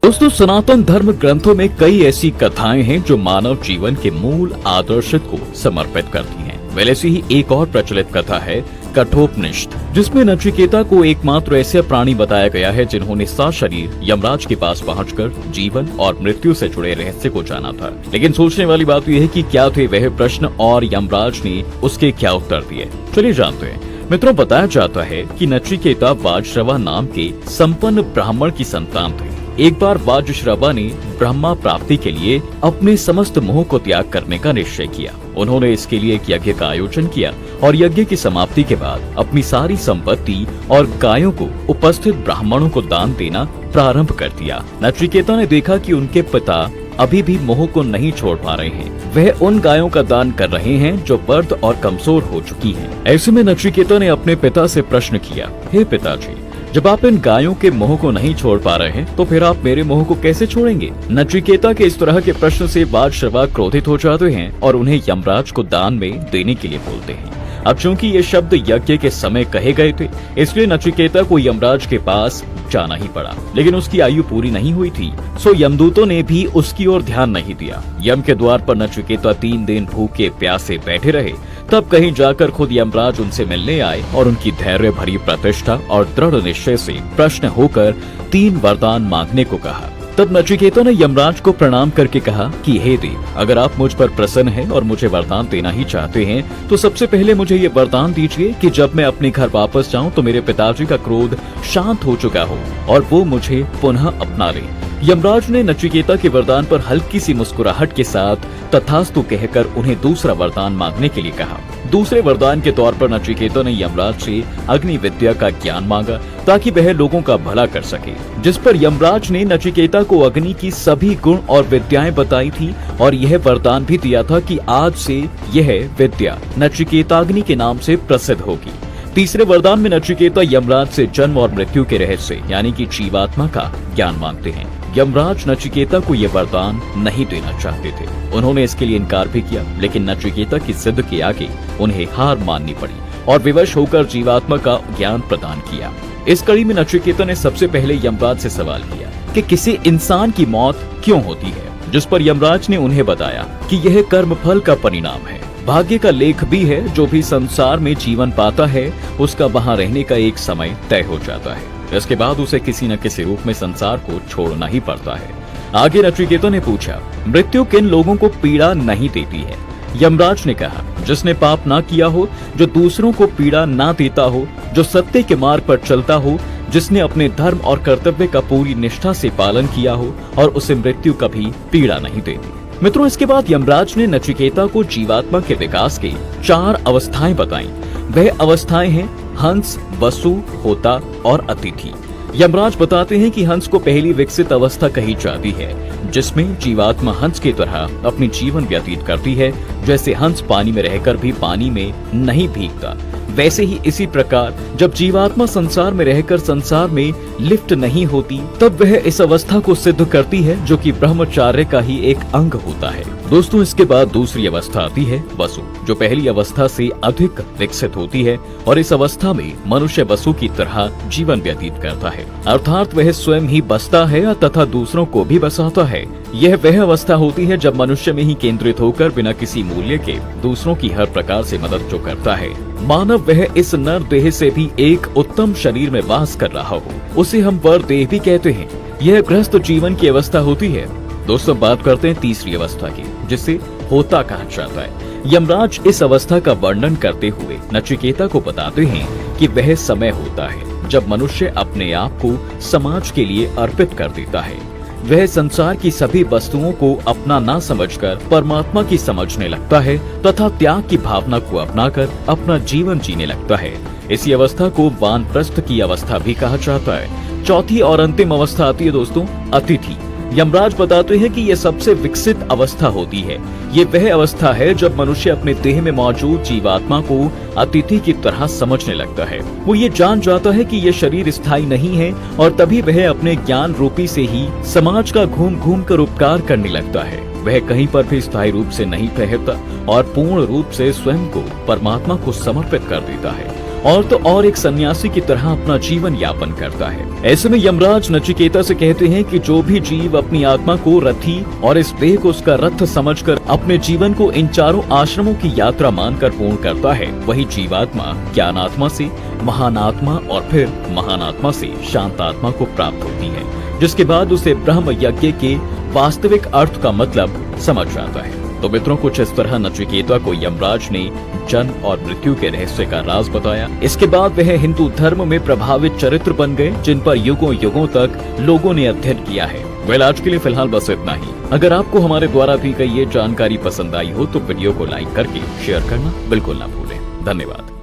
दोस्तों, सनातन धर्म ग्रंथों में कई ऐसी कथाएं हैं जो मानव जीवन के मूल आदर्श को समर्पित करती हैं। वैसे ही एक और प्रचलित कथा है कठोपनिषद, जिसमें नचिकेता को एकमात्र ऐसे प्राणी बताया गया है जिन्होंने सशरीर यमराज के पास पहुंचकर जीवन और मृत्यु से जुड़े रहस्य को जाना था। लेकिन सोचने वाली बात यह है कि क्या थे वह प्रश्न और यमराज ने उसके क्या उत्तर दिए। चलिए जानते हैं। मित्रों, बताया जाता है कि नचिकेता वाजश्रवा नाम के संपन्न ब्राह्मण की संतान थे। एक बार वाजश्रवा ने ब्रह्मा प्राप्ति के लिए अपने समस्त मोह को त्याग करने का निश्चय किया। उन्होंने इसके लिए एक यज्ञ का आयोजन किया और यज्ञ की समाप्ति के बाद अपनी सारी संपत्ति और गायों को उपस्थित ब्राह्मणों को दान देना प्रारंभ कर दिया। नचिकेता ने देखा कि उनके पिता अभी भी मोह को नहीं छोड़ पा रहे हैं। वह उन गायों का दान कर रहे हैं जो वृद्ध और कमजोर हो चुकी हैं। ऐसे में नचिकेता ने अपने पिता से प्रश्न किया, हे पिताजी, जब आप इन गायों के मोह को नहीं छोड़ पा रहे हैं तो फिर आप मेरे मोह को कैसे छोड़ेंगे? नचिकेता के इस तरह के प्रश्न से वाजश्रवा क्रोधित हो जाते हैं और उन्हें यमराज को दान में देने के लिए बोलते हैं। अब चूंकि ये शब्द यज्ञ के समय कहे गए थे, इसलिए नचिकेता को यमराज के पास जाना ही पड़ा। लेकिन उसकी आयु पूरी नहीं हुई थी, सो यमदूतों ने भी उसकी ओर ध्यान नहीं दिया। यम के द्वार पर नचिकेता 3 दिन भूखे प्यासे बैठे रहे। तब कहीं जाकर खुद यमराज उनसे मिलने आए और उनकी धैर्य भरी प्रतिष्ठा और दृढ़ निश्चय से प्रश्न होकर 3 वरदान मांगने को कहा। तब नचिकेता ने यमराज को प्रणाम करके कहा कि हे देव, अगर आप मुझ पर प्रसन्न हैं और मुझे वरदान देना ही चाहते हैं तो सबसे पहले मुझे ये वरदान दीजिए कि जब मैं अपने घर वापस जाऊं तो मेरे पिताजी का क्रोध शांत हो चुका हो और वो मुझे पुनः अपना ले। यमराज ने नचिकेता के वरदान पर हल्की सी मुस्कुराहट के साथ तथास्तु कहकर उन्हें दूसरा वरदान मांगने के लिए कहा। दूसरे वरदान के तौर पर नचिकेता ने यमराज से अग्नि विद्या का ज्ञान मांगा ताकि वह लोगों का भला कर सके, जिस पर यमराज ने नचिकेता को अग्नि की सभी गुण और विद्याएं बताई थी और यह वरदान भी दिया था कि आज से यह विद्या नचिकेताग्नि के नाम से प्रसिद्ध होगी। तीसरे वरदान में नचिकेता यमराज से जन्म और मृत्यु के रहस्य यानी कि जीवात्मा का ज्ञान मांगते हैं। यमराज नचिकेता को यह वरदान नहीं देना चाहते थे। उन्होंने इसके लिए इनकार भी किया, लेकिन नचिकेता की जिद के आगे उन्हें हार माननी पड़ी और विवश होकर जीवात्मा का ज्ञान प्रदान किया। इस कड़ी में नचिकेता ने सबसे पहले यमराज से सवाल किया कि किसी इंसान की मौत क्यों होती है, जिस पर यमराज ने उन्हें बताया कि यह कर्म फल का परिणाम है। भाग्य का लेख भी है। जो भी संसार में जीवन पाता है उसका वहाँ रहने का एक समय तय हो जाता है। इसके बाद उसे किसी न किसी रूप में संसार को छोड़ना ही पड़ता है। आगे नचिकेता ने पूछा, मृत्यु किन लोगों को पीड़ा नहीं देती है? यमराज ने कहा, जिसने पाप ना किया हो, जो दूसरों को पीड़ा ना देता हो, जो सत्य के मार्ग पर चलता हो, जिसने अपने धर्म और कर्तव्य का पूरी निष्ठा से पालन किया हो और उसे मृत्यु कभी पीड़ा नहीं देती। मित्रों, इसके बाद यमराज ने नचिकेता को जीवात्मा के विकास के 4 अवस्थाएं बताई। वह अवस्थाएं हैं हंस, वसु, होता और अतिथि। यमराज बताते हैं कि हंस को पहली विकसित अवस्था कही जाती है, जिसमें जीवात्मा हंस की तरह अपनी जीवन व्यतीत करती है। जैसे हंस पानी में रहकर भी पानी में नहीं भीगता, वैसे ही इसी प्रकार जब जीवात्मा संसार में रहकर संसार में लिप्त नहीं होती, तब वह इस अवस्था को सिद्ध करती है, जो कि ब्रह्मचार्य का ही एक अंग होता है। दोस्तों, इसके बाद दूसरी अवस्था आती है वसु, जो पहली अवस्था से अधिक विकसित होती है और इस अवस्था में मनुष्य वसु की तरह जीवन व्यतीत करता है, अर्थात वह स्वयं ही बसता है तथा दूसरों को भी बसाता है। यह वह अवस्था होती है जब मनुष्य में ही केंद्रित होकर बिना किसी मूल्य के दूसरों की हर प्रकार से मदद जो करता है। मानव वह इस नर देह से भी एक उत्तम शरीर में वास कर रहा हो, उसे हम वर देह भी कहते हैं। यह गृहस्थ जीवन की अवस्था होती है। दोस्तों, बात करते हैं तीसरी अवस्था की, जिसे होता कहा जाता है। यमराज इस अवस्था का वर्णन करते हुए नचिकेता को बताते हैं कि वह समय होता है जब मनुष्य अपने आप को समाज के लिए अर्पित कर देता है। वह संसार की सभी वस्तुओं को अपना ना समझकर परमात्मा की समझने लगता है तथा त्याग की भावना को अपनाकर अपना जीवन जीने लगता है। इसी अवस्था को वानप्रस्थ की अवस्था भी कहा जाता है। चौथी और अंतिम अवस्था आती है दोस्तों अतिथि। यमराज बताते हैं कि यह सबसे विकसित अवस्था होती है। ये वह अवस्था है जब मनुष्य अपने देह में मौजूद जीवात्मा को अतिथि की तरह समझने लगता है। वो ये जान जाता है कि ये शरीर स्थायी नहीं है और तभी वह अपने ज्ञान रूपी से ही समाज का घूम घूम कर उपकार करने लगता है। वह कहीं पर भी स्थायी रूप से नहीं ठहरता और पूर्ण रूप से स्वयं को परमात्मा को समर्पित कर देता है और तो और एक सन्यासी की तरह अपना जीवन यापन करता है। ऐसे में यमराज नचिकेता से कहते हैं कि जो भी जीव अपनी आत्मा को रथी और इस देह को उसका रथ समझकर अपने जीवन को इन चारों आश्रमों की यात्रा मानकर पूर्ण करता है, वही जीवात्मा ज्ञानात्मा से महानात्मा और फिर महानात्मा से शांतात्मा को प्राप्त होती है, जिसके बाद उसे ब्रह्म यज्ञ के वास्तविक अर्थ का मतलब समझ आता है। तो मित्रों, कुछ इस तरह नचिकेता को यमराज ने जन्म और मृत्यु के रहस्य का राज बताया। इसके बाद वह हिंदू धर्म में प्रभावित चरित्र बन गए, जिन पर युगों युगों तक लोगों ने अध्ययन किया है। आज के लिए फिलहाल बस इतना ही। अगर आपको हमारे द्वारा दी गई ये जानकारी पसंद आई हो तो वीडियो को लाइक करके शेयर करना बिल्कुल ना भूलें। धन्यवाद।